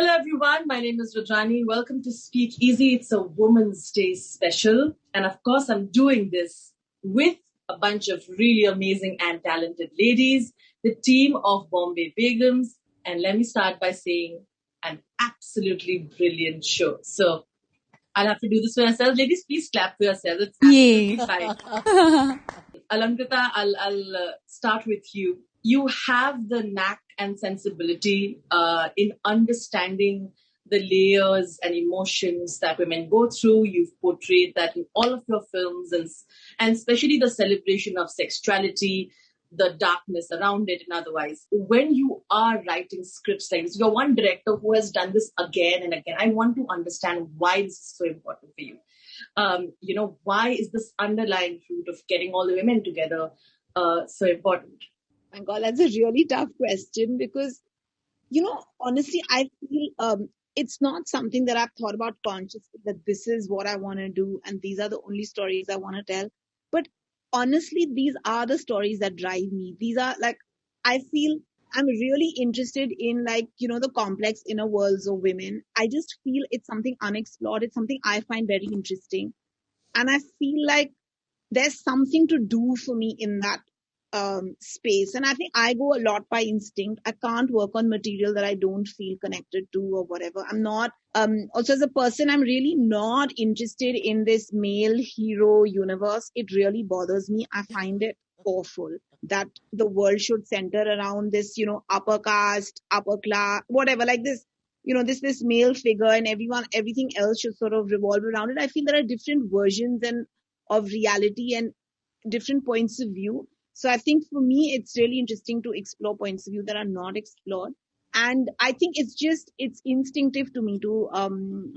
Hello everyone, my name is Rudrani. Welcome to Speak Easy. It's a Women's Day special. And of course, I'm doing this with a bunch of really amazing and talented ladies, the team of Bombay Begums. And let me start by saying an absolutely brilliant show. So I'll have to do this for yourselves. Ladies, please clap for yourselves. It's absolutely fine. Alankrita, I'll start with you. You have the knack and sensibility in understanding the layers and emotions that women go through. You've portrayed that in all of your films, and especially the celebration of sexuality, the darkness around it, and otherwise. When you are writing scripts like this, you're one director who has done this again and again. I want to understand why this is so important for you. Why is this underlying root of getting all the women together so important? My God, that's a really tough question because, honestly, I feel it's not something that I've thought about consciously, that this is what I want to do and these are the only stories I want to tell. But honestly, these are the stories that drive me. These are I feel I'm really interested in the complex inner worlds of women. I just feel it's something unexplored. It's something I find very interesting. And I feel like there's something to do for me in that space. And I think I go a lot by instinct. I can't work on material that I don't feel connected to or whatever. I'm not, also as a person, I'm really not interested in this male hero universe. It really bothers me. I find it awful that the world should center around this, upper caste, upper class, whatever, like this, this male figure, and everything else should sort of revolve around it. I feel there are different versions and of reality and different points of view. So I think for me, it's really interesting to explore points of view that are not explored. And I think it's instinctive to me to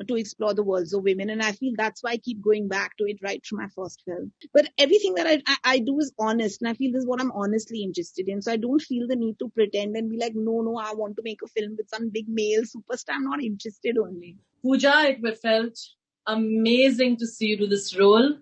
explore the worlds of women. And I feel that's why I keep going back to it right from my first film. But everything that I do is honest. And I feel this is what I'm honestly interested in. So I don't feel the need to pretend and be like, no, I want to make a film with some big male superstar. I'm not interested only. Pooja, it felt amazing to see you do this role.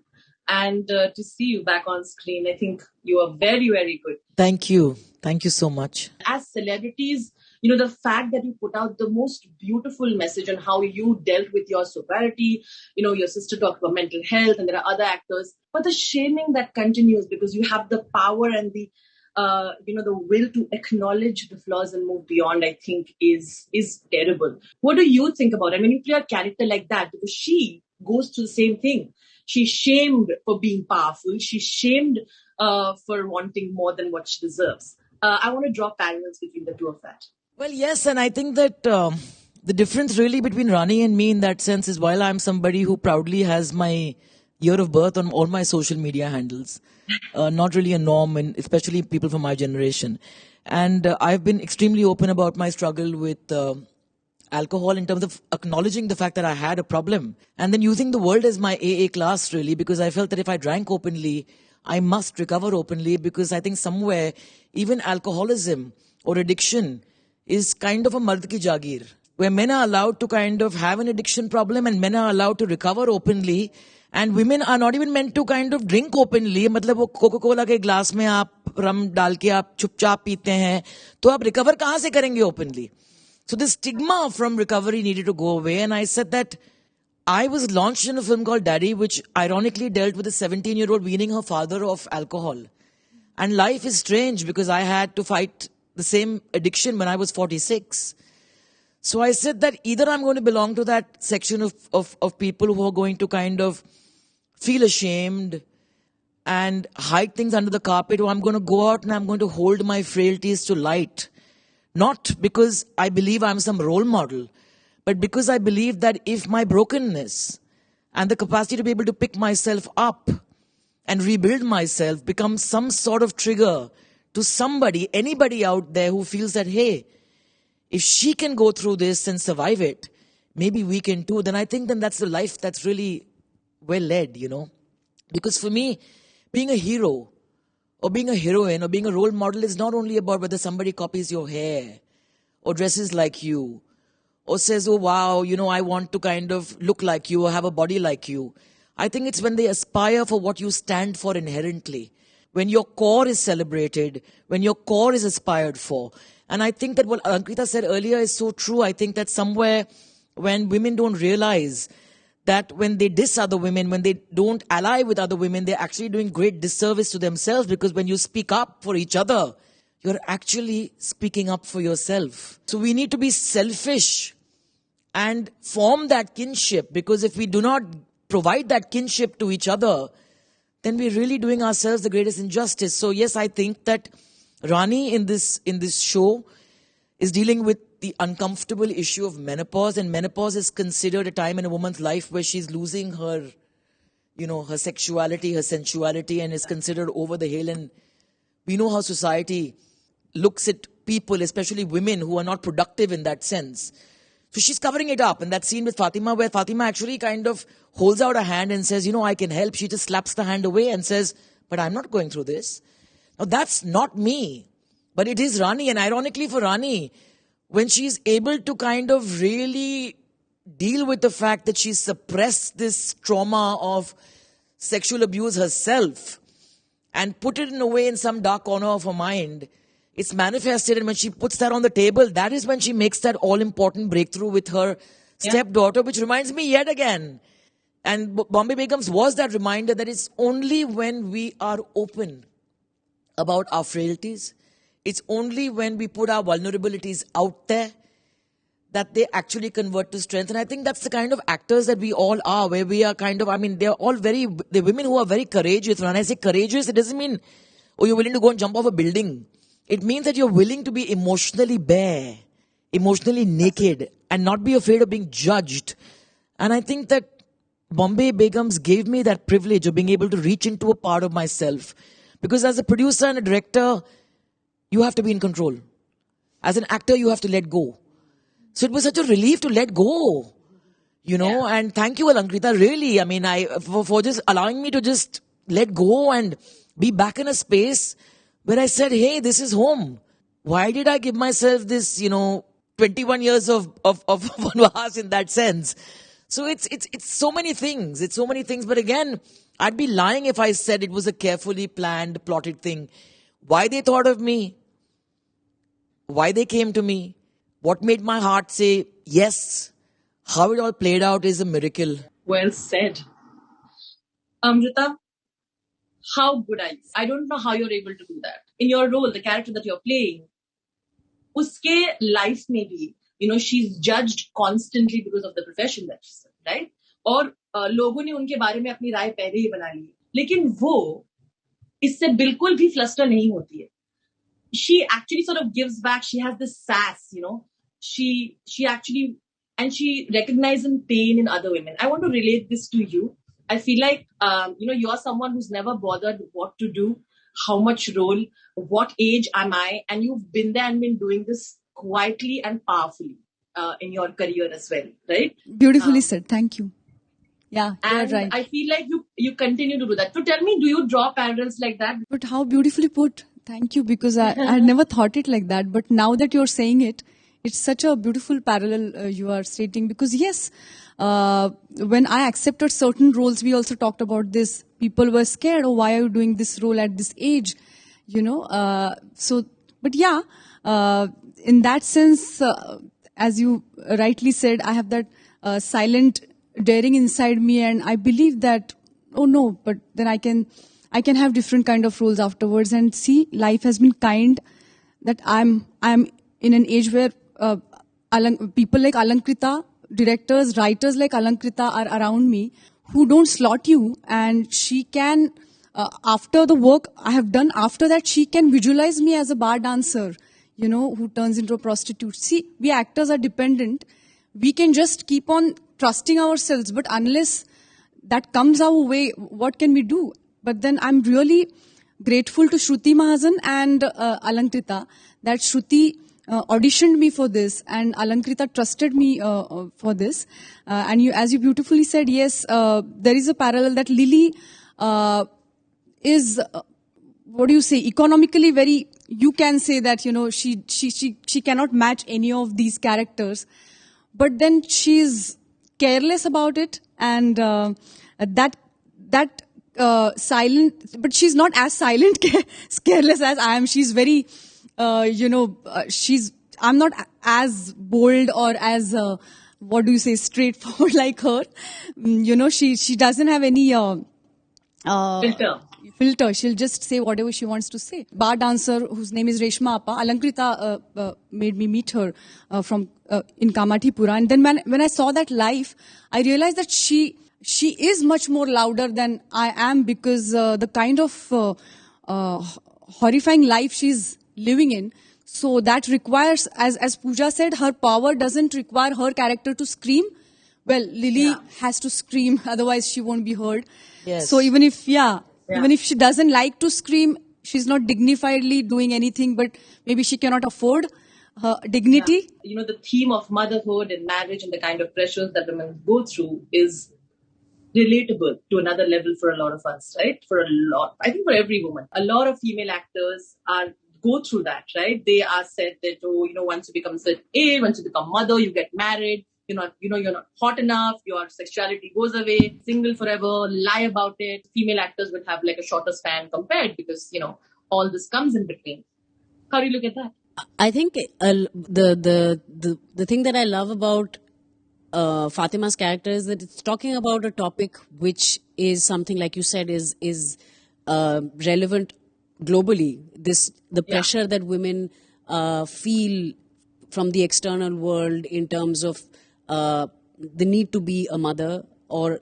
And to see you back on screen. I think you are very, very good. Thank you. Thank you so much. As celebrities, the fact that you put out the most beautiful message on how you dealt with your sobriety, your sister talked about mental health and there are other actors, but the shaming that continues because you have the power and the will to acknowledge the flaws and move beyond, I think is terrible. What do you think about it? When you play a character like that, because she goes through the same thing. She's shamed for being powerful. She's shamed for wanting more than what she deserves. I want to draw parallels between the two of that. Well, yes, and I think that the difference really between Rani and me in that sense is while I'm somebody who proudly has my year of birth on all my social media handles, not really a norm, and especially people from my generation. And I've been extremely open about my struggle with alcohol in terms of acknowledging the fact that I had a problem and then using the world as my AA class really, because I felt that if I drank openly, I must recover openly, because I think somewhere even alcoholism or addiction is kind of a mard ki jagir, where men are allowed to kind of have an addiction problem and men are allowed to recover openly, and women are not even meant to kind of drink openly. मतलब वो Coca Cola के glass में आप रम डाल के आप चुपचाप पीते हैं, तो आप recover कहाँ से करेंगे openly? So the stigma from recovery needed to go away. And I said that I was launched in a film called Daddy, which ironically dealt with a 17-year-old weaning her father of alcohol. And life is strange because I had to fight the same addiction when I was 46. So I said that either I'm going to belong to that section of people who are going to kind of feel ashamed and hide things under the carpet, or I'm going to go out and I'm going to hold my frailties to light. Not because I believe I'm some role model, but because I believe that if my brokenness and the capacity to be able to pick myself up and rebuild myself becomes some sort of trigger to somebody, anybody out there who feels that, hey, if she can go through this and survive it, maybe we can too, then I think then that's the life that's really well led, Because for me, being a hero or being a heroine or being a role model is not only about whether somebody copies your hair or dresses like you or says, oh, wow, I want to kind of look like you or have a body like you. I think it's when they aspire for what you stand for inherently, when your core is celebrated, when your core is aspired for. And I think that what Alankrita said earlier is so true. I think that somewhere when women don't realize that when they diss other women, when they don't ally with other women, they're actually doing great disservice to themselves, because when you speak up for each other, you're actually speaking up for yourself. So we need to be selfish and form that kinship, because if we do not provide that kinship to each other, then we're really doing ourselves the greatest injustice. So yes, I think that Rani in this show is dealing with the uncomfortable issue of menopause, and menopause is considered a time in a woman's life where she's losing her, her sexuality, her sensuality, and is considered over the hill. And we know how society looks at people, especially women who are not productive in that sense. So she's covering it up. And that scene with Fatima, where Fatima actually kind of holds out a hand and says, I can help. She just slaps the hand away and says, but I'm not going through this. Now that's not me, but it is Rani. And ironically for Rani, when she's able to kind of really deal with the fact that she's suppressed this trauma of sexual abuse herself and put it in a way in some dark corner of her mind, it's manifested. And when she puts that on the table, that is when she makes that all-important breakthrough with her stepdaughter, which reminds me yet again. And Bombay Begums was that reminder that it's only when we are open about our frailties, it's only when we put our vulnerabilities out there that they actually convert to strength. And I think that's the kind of actors that we all are, where we are they're women who are very courageous. When I say courageous, it doesn't mean, you're willing to go and jump off a building. It means that you're willing to be emotionally bare, emotionally naked, and not be afraid of being judged. And I think that Bombay Begums gave me that privilege of being able to reach into a part of myself. Because as a producer and a director, you have to be in control. As an actor, you have to let go. So it was such a relief to let go, and thank you, Alankrita, really. I mean, for just allowing me to just let go and be back in a space where I said, hey, this is home. Why did I give myself this, 21 years of vanvas in that sense? So it's so many things. It's so many things. But again, I'd be lying if I said it was a carefully planned, plotted thing. Why they thought of me, why they came to me, what made my heart say yes, how it all played out is a miracle. Well said. Amrita, how good are you? I don't know how you're able to do that. In your role, the character that you're playing, uske life mein bhi, she's judged constantly because of the profession that she's in, right? और लोगों ने उनके बारे में अपनी राय पहले ही बना ली, लेकिन वो इससे बिल्कुल भी फ्लस्टर नहीं होती है. She actually sort of gives back. She has this sass, She actually, and she recognizes pain in other women. I want to relate this to you. I feel like, you're someone who's never bothered what to do, how much role, what age am I, and you've been there and been doing this quietly and powerfully in your career as well, right? Beautifully said. Thank you. Yeah, and you're right. I feel like you continue to do that. So tell me, do you draw parallels like that? But how beautifully put. Thank you, because I had never thought it like that. But now that you're saying it, it's such a beautiful parallel you are stating. Because yes, when I accepted certain roles, we also talked about this. People were scared, why are you doing this role at this age? But yeah, in that sense, as you rightly said, I have that silent daring inside me, and I believe that, but then I can have different kind of roles afterwards. And see, life has been kind that I'm in an age where people like Alankrita, directors, writers like Alankrita are around me who don't slot you, and she can, after the work I have done, after that she can visualize me as a bar dancer, who turns into a prostitute. See, we actors are dependent. We can just keep on trusting ourselves, but unless that comes our way, what can we do? But then I'm really grateful to Shruti Mahajan and Alankrita that Shruti auditioned me for this, and Alankrita trusted me for this. And as you beautifully said, yes, there is a parallel that Lily is, economically very, you can say that, she cannot match any of these characters. But then she's careless about it, and that silent, but she's not as silent, careless as I am. She's very I'm not as bold or as, what do you say, straightforward like her. She doesn't have any, Filter. filter. She'll just say whatever she wants to say. Bar dancer whose name is Reshma Appa. Alankrita made me meet her from in Kamathipura. And then when I saw that live, I realized that she is much more louder than I am, because the kind of horrifying life she's living in. So that requires, as Pooja said, her power doesn't require her character to scream. Well, Lily has to scream, otherwise she won't be heard. Yes. So even if she doesn't like to scream, she's not dignifiedly doing anything, but maybe she cannot afford her dignity. Yeah. The theme of motherhood and marriage and the kind of pressures that women go through is relatable to another level for a lot of us, right? I think for every woman. A lot of female actors go through that, right? They are said that, once you become certain age, once you become mother, you get married. You're not hot enough, your sexuality goes away, single forever, lie about it. Female actors would have like a shorter span compared, because, all this comes in between. How do you look at that? I think the thing that I love about Fatima's character is that it's talking about a topic which is something, like you said, is relevant globally. The pressure that women feel from the external world in terms of the need to be a mother, or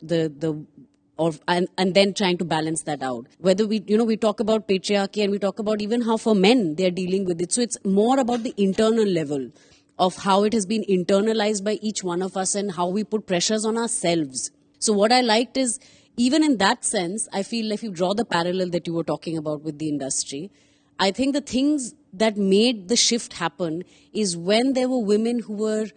and then trying to balance that out. Whether we talk about patriarchy, and we talk about even how for men they're dealing with it. So it's more about the internal level of how it has been internalized by each one of us and how we put pressures on ourselves. So what I liked is, even in that sense, I feel if you draw the parallel that you were talking about with the industry, I think the things that made the shift happen is when there were women who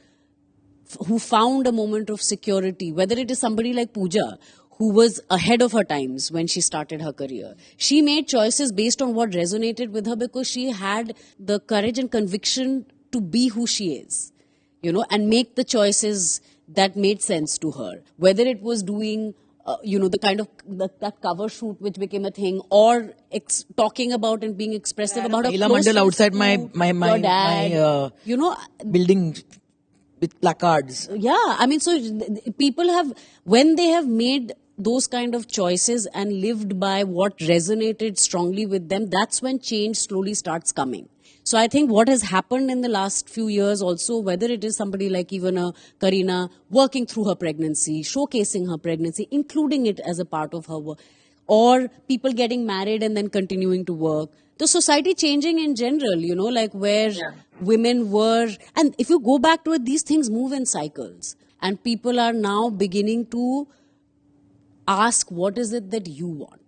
found a moment of security, whether it is somebody like Pooja, who was ahead of her times when she started her career. She made choices based on what resonated with her, because she had the courage and conviction to be who she is, and make the choices that made sense to her. Whether it was doing, the kind of that cover shoot which became a thing, or talking about and being expressive about her Mandal outside my your dad, building with placards. Yeah, I mean, so people have, when they have made those kind of choices and lived by what resonated strongly with them, that's when change slowly starts coming. So I think what has happened in the last few years also, whether it is somebody like even a Kareena working through her pregnancy, showcasing her pregnancy, including it as a part of her work, or people getting married and then continuing to work. The society changing in general, like where women were, and if you go back to it, these things move in cycles, and people are now beginning to ask, what is it that you want?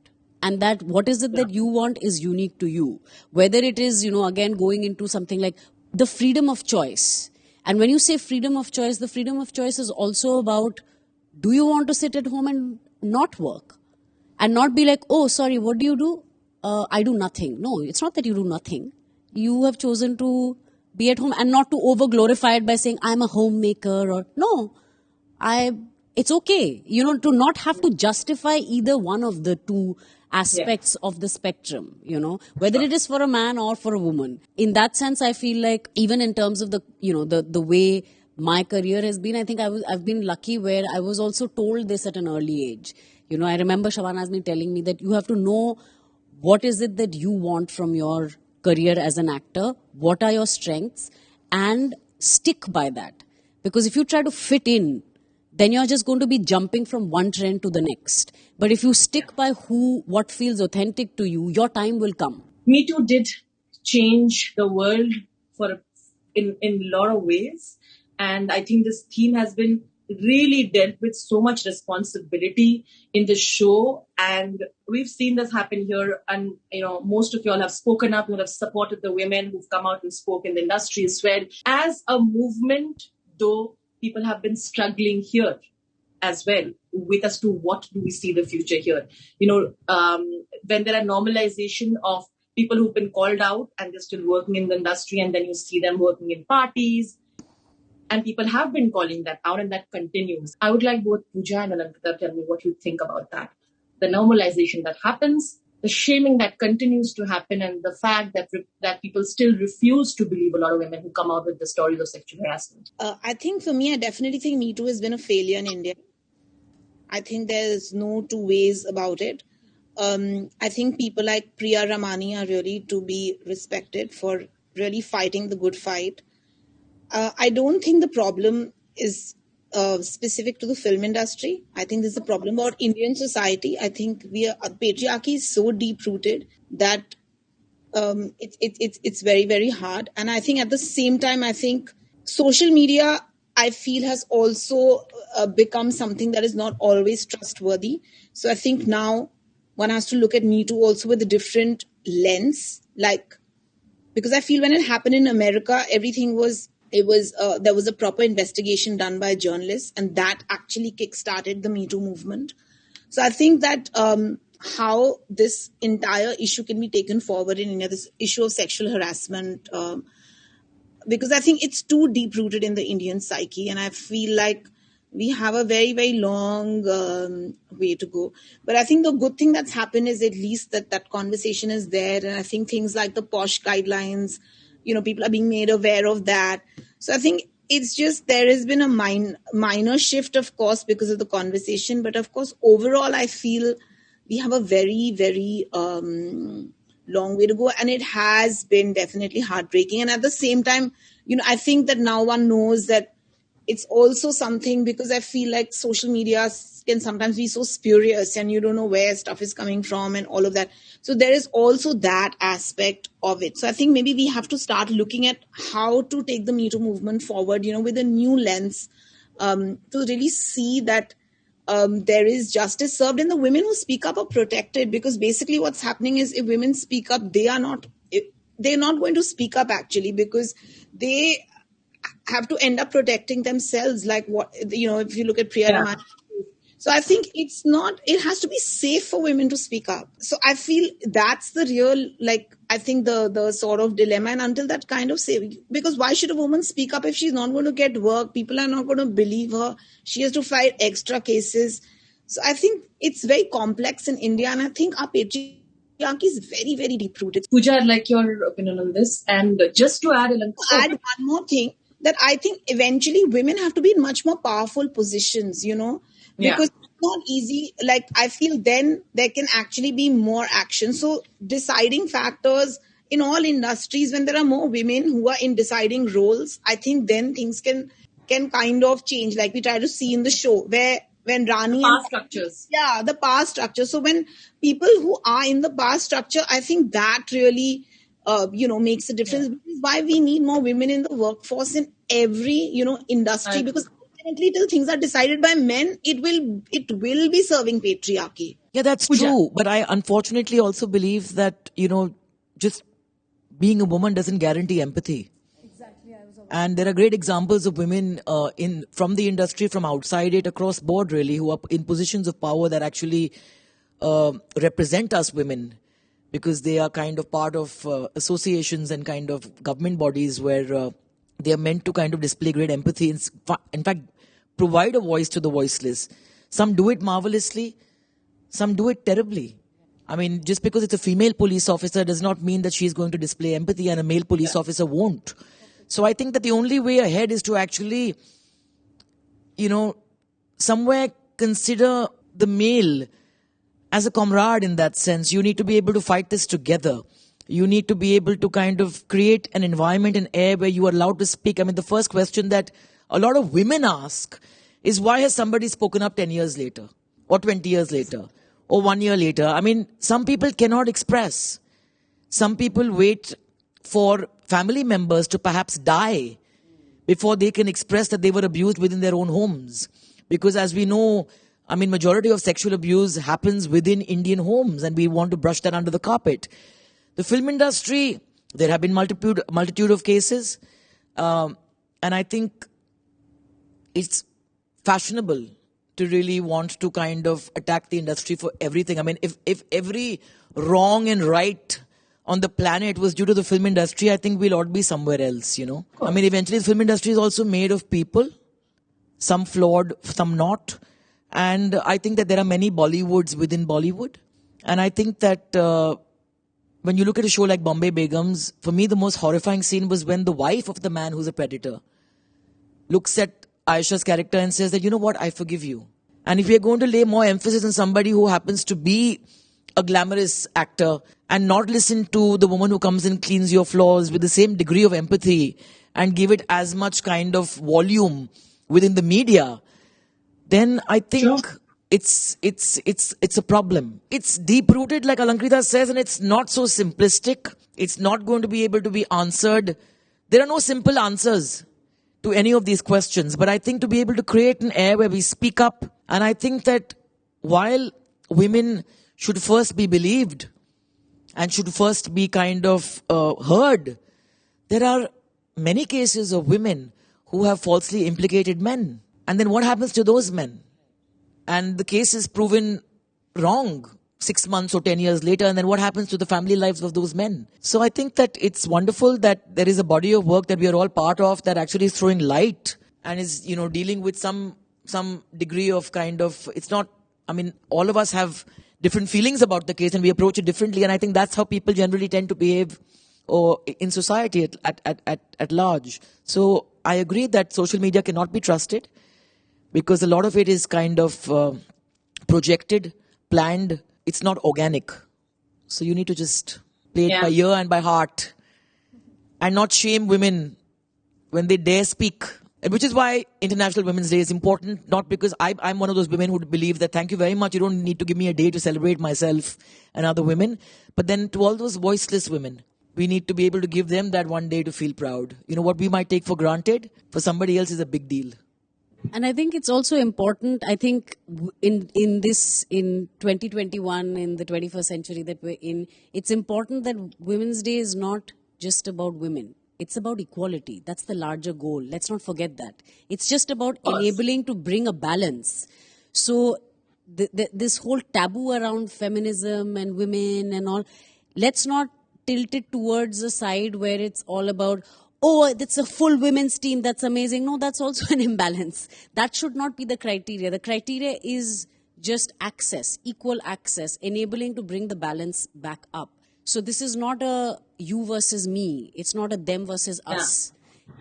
And that what is it that you want is unique to you. Whether it is, again, going into something like the freedom of choice. And when you say freedom of choice, the freedom of choice is also about, do you want to sit at home and not work? And not be like, oh, sorry, what do you do? I do nothing. No, it's not that you do nothing. You have chosen to be at home, and not to over glorify it by saying, I'm a homemaker, or no, it's okay, to not have to justify either one of the two aspects of the spectrum, whether it is for a man or for a woman. In that sense, I feel like even in terms of the way my career has been, I think I've been lucky where I was also told this at an early age. I remember Shahana has been telling me that you have to know what is it that you want from your career as an actor, what are your strengths, and stick by that. Because if you try to fit in, then you're just going to be jumping from one trend to the next. But if you stick by what feels authentic to you, your time will come. Me Too did change the world in a lot of ways. And I think this theme has been really dealt with so much responsibility in the show. And we've seen this happen here. And, most of y'all have spoken up, you have supported the women who've come out and spoke in the industry as well. As a movement, though, people have been struggling here as well with as to what do we see the future here. When there are normalization of people who've been called out and they're still working in the industry, and then you see them working in parties, and people have been calling that out, and that continues. I would like both Pooja and Alankrita to tell me what you think about that. The normalization that happens, the shaming that continues to happen, and the fact that people still refuse to believe a lot of women who come out with the stories of sexual harassment? I think for me, I definitely think Me Too has been a failure in India. I think there's no two ways about it. I think people like Priya Ramani are really to be respected for really fighting the good fight. I don't think the problem is specific to the film industry. I think this is a problem about Indian society. I think patriarchy is so deep rooted that it's very, very hard. And I think at the same time, I think social media, I feel, has also become something that is not always trustworthy. So I think now one has to look at Me Too also with a different lens, because I feel when it happened in America, there was a proper investigation done by journalists, and that actually kickstarted the Me Too movement. So I think that how this entire issue can be taken forward in India, this issue of sexual harassment, because I think it's too deep rooted in the Indian psyche, and I feel like we have a very, very long way to go. But I think the good thing that's happened is at least that conversation is there, and I think things like the POSH guidelines, people are being made aware of that. So I think it's just there has been a minor shift, of course, because of the conversation. But of course, overall, I feel we have a very, very long way to go. And it has been definitely heartbreaking. And at the same time, I think that now one knows that it's also something, because I feel like social media can sometimes be so spurious and you don't know where stuff is coming from and all of that. So there is also that aspect of it. So I think maybe we have to start looking at how to take the Me Too movement forward, with a new lens, to really see that there is justice served and the women who speak up are protected. Because basically what's happening is if women speak up, they're not going to speak up actually, because they have to end up protecting themselves, like what if you look at Priya Ramani. So I think it has to be safe for women to speak up. So I feel that's the real, I think the sort of dilemma. And until that kind of because why should a woman speak up if she's not going to get work? People are not going to believe her. She has to fight extra cases. So I think it's very complex in India, and I think our patriarchy is very, very deep rooted. Pooja, I'd like your opinion on this. And just to add one more thing, that I think eventually women have to be in much more powerful positions, because it's not easy. I feel then there can actually be more action. So deciding factors in all industries, when there are more women who are in deciding roles, I think then things can kind of change. Like we try to see in the show when Rani the power structures. Yeah, the power structure. So when people who are in the power structure, I think that really makes a difference. This is why we need more women in the workforce in every, industry, because ultimately till things are decided by men, it will be serving patriarchy. Yeah, that's true. But I unfortunately also believe that, just being a woman doesn't guarantee empathy. Exactly. And there are great examples of women from the industry, from outside it, across board really, who are in positions of power that actually represent us women, because they are kind of part of associations and kind of government bodies where they are meant to kind of display great empathy and, in fact, provide a voice to the voiceless. Some do it marvelously, some do it terribly. I mean, just because it's a female police officer does not mean that she's going to display empathy and a male police officer won't. So I think that the only way ahead is to actually, somewhere consider the male as a comrade in that sense. You need to be able to fight this together. You need to be able to kind of create an environment and air where you are allowed to speak. I mean, the first question that a lot of women ask is, why has somebody spoken up 10 years later or 20 years later or 1 year later? I mean, some people cannot express. Some people wait for family members to perhaps die before they can express that they were abused within their own homes. Because as we know, I mean, majority of sexual abuse happens within Indian homes, and we want to brush that under the carpet. The film industry, there have been multitude of cases, and I think it's fashionable to really want to kind of attack the industry for everything. I mean, if every wrong and right on the planet was due to the film industry, I think we'll all be somewhere else, I mean, eventually the film industry is also made of people, some flawed, some not. And I think that there are many Bollywoods within Bollywood. And I think that when you look at a show like Bombay Begums, for me the most horrifying scene was when the wife of the man who's a predator looks at Aisha's character and says that, you know what, I forgive you. And if we are going to lay more emphasis on somebody who happens to be a glamorous actor and not listen to the woman who comes and cleans your floors with the same degree of empathy and give it as much kind of volume within the media, then I think it's a problem. It's deep rooted, like Alankrita says, and it's not so simplistic. It's not going to be able to be answered. There are no simple answers to any of these questions, but I think to be able to create an air where we speak up, and I think that while women should first be believed and should first be kind of heard, there are many cases of women who have falsely implicated men. And then what happens to those men? And the case is proven wrong 6 months or 10 years later, and then what happens to the family lives of those men? So I think that it's wonderful that there is a body of work that we are all part of that actually is throwing light and is, you know, dealing with some degree of kind of, it's not, I mean, all of us have different feelings about the case and we approach it differently, and I think that's how people generally tend to behave or in society at large. So I agree that social media cannot be trusted because a lot of it is kind of projected, planned. It's not organic. So you need to just play it by ear and by heart and not shame women when they dare speak. And which is why International Women's Day is important, not because I'm one of those women who believe that thank you very much, you don't need to give me a day to celebrate myself and other women. But then to all those voiceless women, we need to be able to give them that one day to feel proud. You know, what we might take for granted, for somebody else is a big deal. And I think it's also important, I think in 2021, in the 21st century that we're in, it's important that Women's Day is not just about women. It's about equality. That's the larger goal. Let's not forget that. It's just about enabling to bring a balance. So this whole taboo around feminism and women and all, let's not tilt it towards a side where it's all about, oh, it's a full women's team, that's amazing. No, that's also an imbalance. That should not be the criteria. The criteria is just access, equal access, enabling to bring the balance back up. So this is not a you versus me. It's not a them versus us.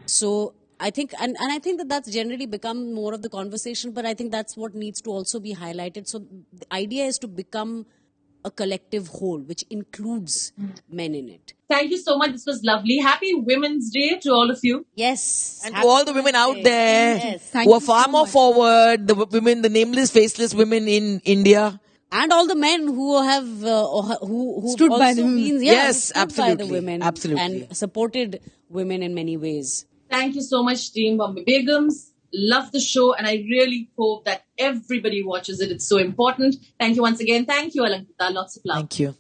So I think, and I think that that's generally become more of the conversation, but I think that's what needs to also be highlighted. So the idea is to become a collective whole, which includes men in it. Thank you so much. This was lovely. Happy Women's Day to all of you. Yes. And to all the women out there who are far more forward, the women, the nameless, faceless women in India. And all the men who have who Stood also by the women. been, Yes, stood by absolutely. the women Absolutely. and supported women in many ways. Thank you so much, team Bombay Begums. Love the show, and I really hope that everybody watches it. It's so important. Thank you once again. Thank you, Alankrita. Lots of love. Thank you.